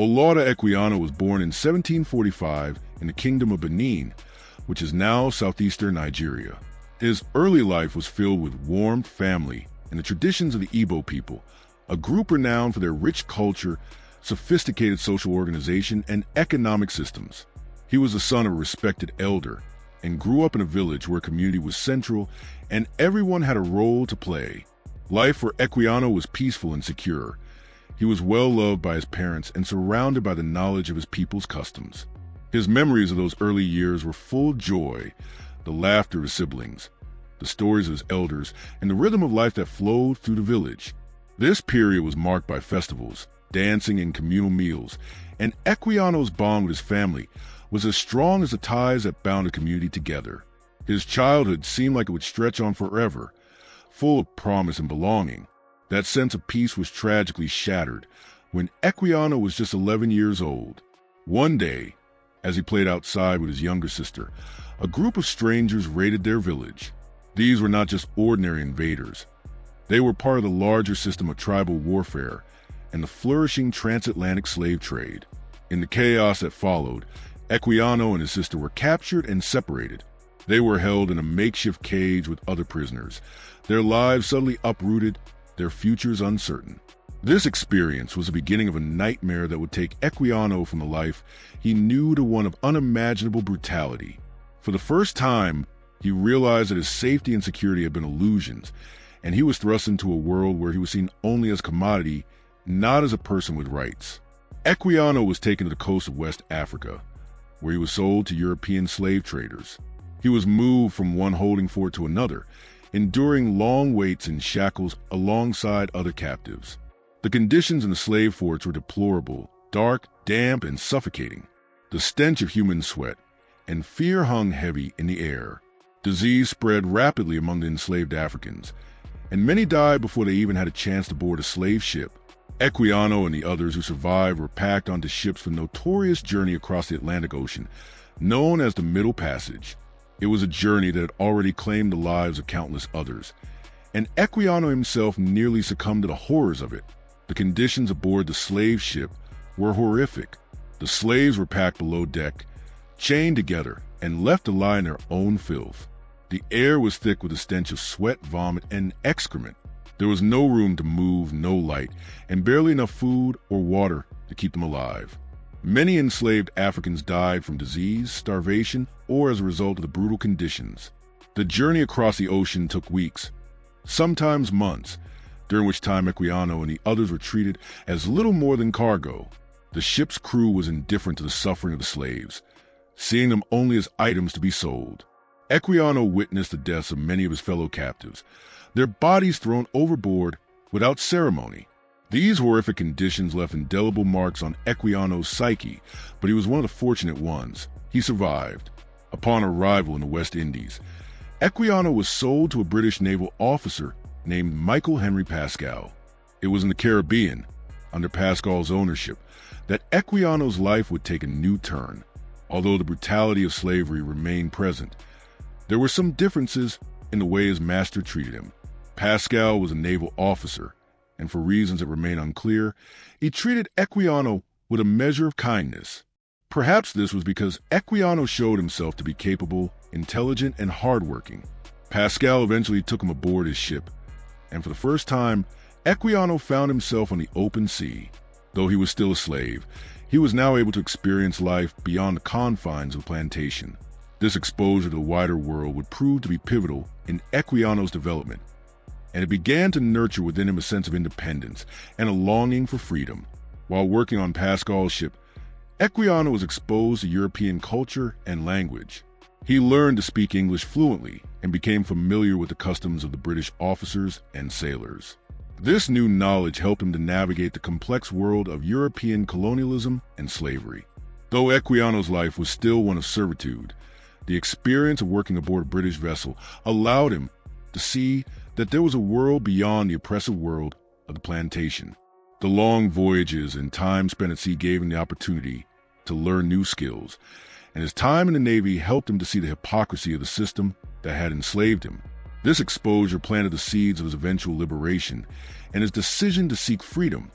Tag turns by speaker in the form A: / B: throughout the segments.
A: Olaudah Equiano was born in 1745 in the Kingdom of Benin, which is now southeastern Nigeria. His early life was filled with warmth, family, and the traditions of the Igbo people, a group renowned for their rich culture, sophisticated social organization, and economic systems. He was the son of a respected elder and grew up in a village where community was central and everyone had a role to play. Life for Equiano was peaceful and secure. He was well loved by his parents and surrounded by the knowledge of his people's customs. His memories of those early years were full of joy, the laughter of his siblings, the stories of his elders, and the rhythm of life that flowed through the village. This period was marked by festivals, dancing, and communal meals, and Equiano's bond with his family was as strong as the ties that bound the community together. His childhood seemed like it would stretch on forever, full of promise and belonging. That sense of peace was tragically shattered when Equiano was just 11 years old. One day, as he played outside with his younger sister, a group of strangers raided their village. These were not just ordinary invaders. They were part of the larger system of tribal warfare and the flourishing transatlantic slave trade. In the chaos that followed, Equiano and his sister were captured and separated. They were held in a makeshift cage with other prisoners, their lives suddenly uprooted, their futures uncertain. This experience was the beginning of a nightmare that would take Equiano from the life he knew to one of unimaginable brutality. For the first time, he realized that his safety and security had been illusions, and he was thrust into a world where he was seen only as a commodity, not as a person with rights. Equiano was taken to the coast of West Africa, where he was sold to European slave traders. He was moved from one holding fort to another, enduring long waits in shackles alongside other captives. The conditions in the slave forts were deplorable, dark, damp, and suffocating. The stench of human sweat and fear hung heavy in the air. Disease spread rapidly among the enslaved Africans, and many died before they even had a chance to board a slave ship. Equiano and the others who survived were packed onto ships for the notorious journey across the Atlantic Ocean, known as the Middle Passage. It was a journey that had already claimed the lives of countless others, and Equiano himself nearly succumbed to the horrors of it. The conditions aboard the slave ship were horrific. The slaves were packed below deck, chained together, and left to lie in their own filth. The air was thick with the stench of sweat, vomit, and excrement. There was no room to move, no light, and barely enough food or water to keep them alive. Many enslaved Africans died from disease, starvation, or as a result of the brutal conditions. The journey across the ocean took weeks, sometimes months, during which time Equiano and the others were treated as little more than cargo. The ship's crew was indifferent to the suffering of the slaves, seeing them only as items to be sold. Equiano witnessed the deaths of many of his fellow captives, their bodies thrown overboard without ceremony. These horrific conditions left indelible marks on Equiano's psyche, but he was one of the fortunate ones. He survived. Upon arrival in the West Indies, Equiano was sold to a British naval officer named Michael Henry Pascal. It was in the Caribbean, under Pascal's ownership, that Equiano's life would take a new turn. Although the brutality of slavery remained present, there were some differences in the way his master treated him. Pascal was a naval officer, and for reasons that remain unclear, he treated Equiano with a measure of kindness. Perhaps this was because Equiano showed himself to be capable, intelligent, and hardworking. Pascal eventually took him aboard his ship, and for the first time, Equiano found himself on the open sea. Though he was still a slave, he was now able to experience life beyond the confines of the plantation. This exposure to the wider world would prove to be pivotal in Equiano's development, and it began to nurture within him a sense of independence and a longing for freedom. While working on Pascal's ship, Equiano was exposed to European culture and language. He learned to speak English fluently and became familiar with the customs of the British officers and sailors. This new knowledge helped him to navigate the complex world of European colonialism and slavery. Though Equiano's life was still one of servitude, the experience of working aboard a British vessel allowed him to see that there was a world beyond the oppressive world of the plantation. The long voyages and time spent at sea gave him the opportunity to learn new skills, and his time in the Navy helped him to see the hypocrisy of the system that had enslaved him. This exposure planted the seeds of his eventual liberation and his decision to seek freedom,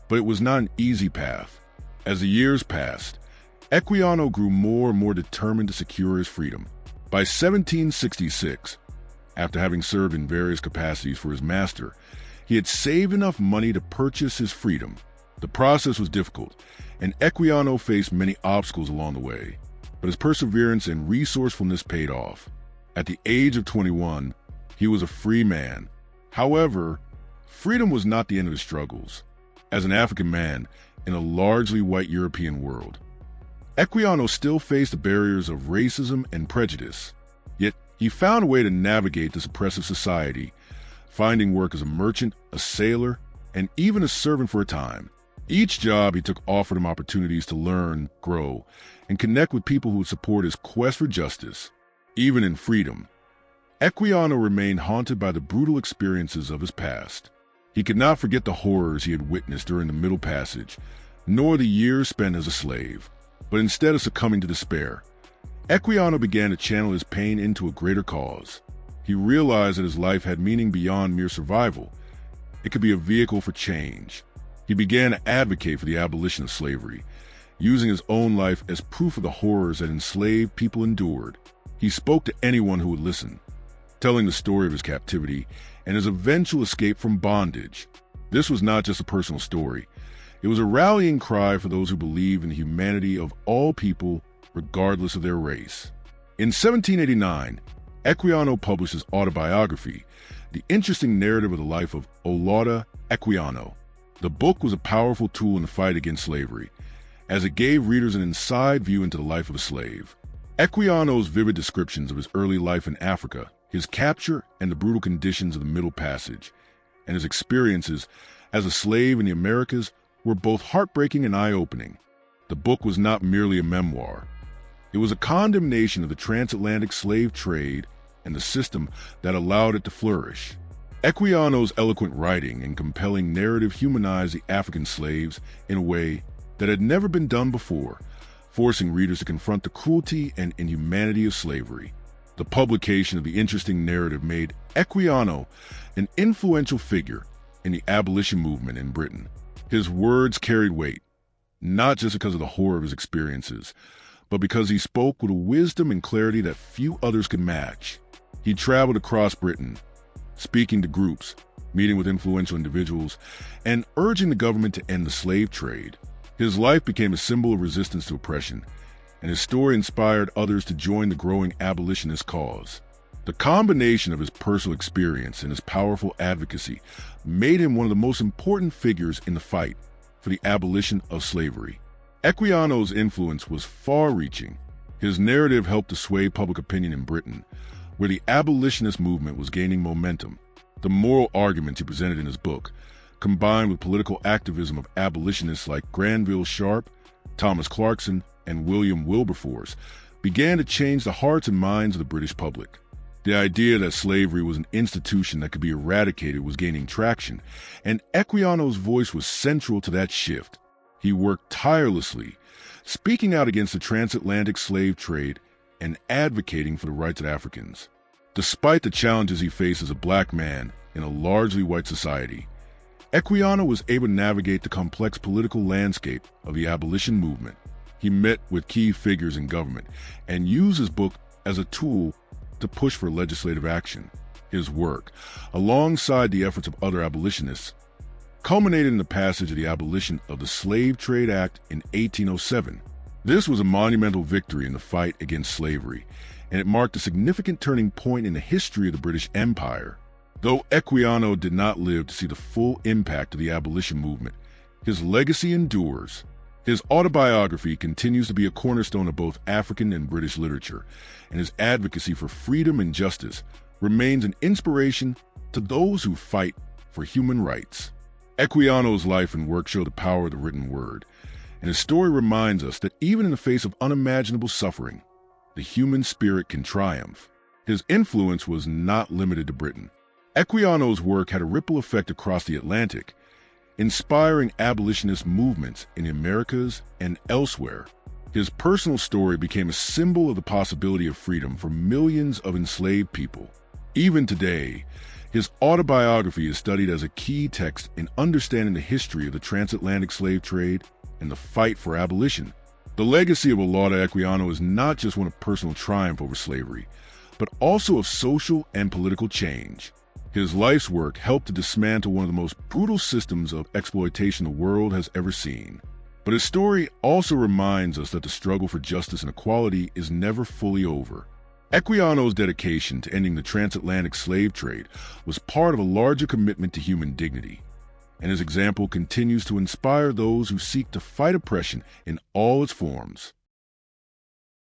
A: but it was not an easy path. As the years passed, Equiano grew more and more determined to secure his freedom. By 1766, after having served in various capacities for his master, he had saved enough money to purchase his freedom. The process was difficult, and Equiano faced many obstacles along the way, but his perseverance and resourcefulness paid off. At the age of 21, he was a free man. However, freedom was not the end of his struggles. As an African man in a largely white European world, Equiano still faced the barriers of racism and prejudice. Yet, he found a way to navigate this oppressive society, finding work as a merchant, a sailor, and even a servant for a time. Each job he took offered him opportunities to learn, grow, and connect with people who would support his quest for justice. Even in freedom, Equiano remained haunted by the brutal experiences of his past. He could not forget the horrors he had witnessed during the Middle Passage, nor the years spent as a slave. But instead of succumbing to despair, Equiano began to channel his pain into a greater cause. He realized that his life had meaning beyond mere survival. It could be a vehicle for change. He began to advocate for the abolition of slavery, using his own life as proof of the horrors that enslaved people endured. He spoke to anyone who would listen, telling the story of his captivity and his eventual escape from bondage. This was not just a personal story. It was a rallying cry for those who believe in the humanity of all people, regardless of their race. In 1789, Equiano published his autobiography, The Interesting Narrative of the Life of Olaudah Equiano. The book was a powerful tool in the fight against slavery, as it gave readers an inside view into the life of a slave. Equiano's vivid descriptions of his early life in Africa, his capture and the brutal conditions of the Middle Passage, and his experiences as a slave in the Americas were both heartbreaking and eye-opening. The book was not merely a memoir. It was a condemnation of the transatlantic slave trade and the system that allowed it to flourish. Equiano's eloquent writing and compelling narrative humanized the African slaves in a way that had never been done before, forcing readers to confront the cruelty and inhumanity of slavery. The publication of the interesting narrative made Equiano an influential figure in the abolition movement in Britain. His words carried weight, not just because of the horror of his experiences, but because he spoke with a wisdom and clarity that few others could match. He traveled across Britain, speaking to groups, meeting with influential individuals, and urging the government to end the slave trade. His life became a symbol of resistance to oppression, and his story inspired others to join the growing abolitionist cause. The combination of his personal experience and his powerful advocacy made him one of the most important figures in the fight for the abolition of slavery. Equiano's influence was far-reaching. His narrative helped to sway public opinion in Britain, where the abolitionist movement was gaining momentum. The moral arguments he presented in his book, combined with political activism of abolitionists like Granville Sharp, Thomas Clarkson, and William Wilberforce, began to change the hearts and minds of the British public. The idea that slavery was an institution that could be eradicated was gaining traction, and Equiano's voice was central to that shift. He worked tirelessly, speaking out against the transatlantic slave trade and advocating for the rights of Africans. Despite the challenges he faced as a black man in a largely white society, Equiano was able to navigate the complex political landscape of the abolition movement. He met with key figures in government and used his book as a tool to push for legislative action. His work, alongside the efforts of other abolitionists, culminated in the passage of the Abolition of the Slave Trade Act in 1807. This was a monumental victory in the fight against slavery, and it marked a significant turning point in the history of the British Empire. Though Equiano did not live to see the full impact of the abolition movement, his legacy endures. His autobiography continues to be a cornerstone of both African and British literature, and his advocacy for freedom and justice remains an inspiration to those who fight for human rights. Equiano's life and work show the power of the written word, and his story reminds us that even in the face of unimaginable suffering, the human spirit can triumph. His influence was not limited to Britain. Equiano's work had a ripple effect across the Atlantic, inspiring abolitionist movements in the Americas and elsewhere. His personal story became a symbol of the possibility of freedom for millions of enslaved people. Even today, his autobiography is studied as a key text in understanding the history of the transatlantic slave trade and the fight for abolition. The legacy of Olaudah Equiano is not just one of personal triumph over slavery, but also of social and political change. His life's work helped to dismantle one of the most brutal systems of exploitation the world has ever seen. But his story also reminds us that the struggle for justice and equality is never fully over. Equiano's dedication to ending the transatlantic slave trade was part of a larger commitment to human dignity, and his example continues to inspire those who seek to fight oppression in all its forms.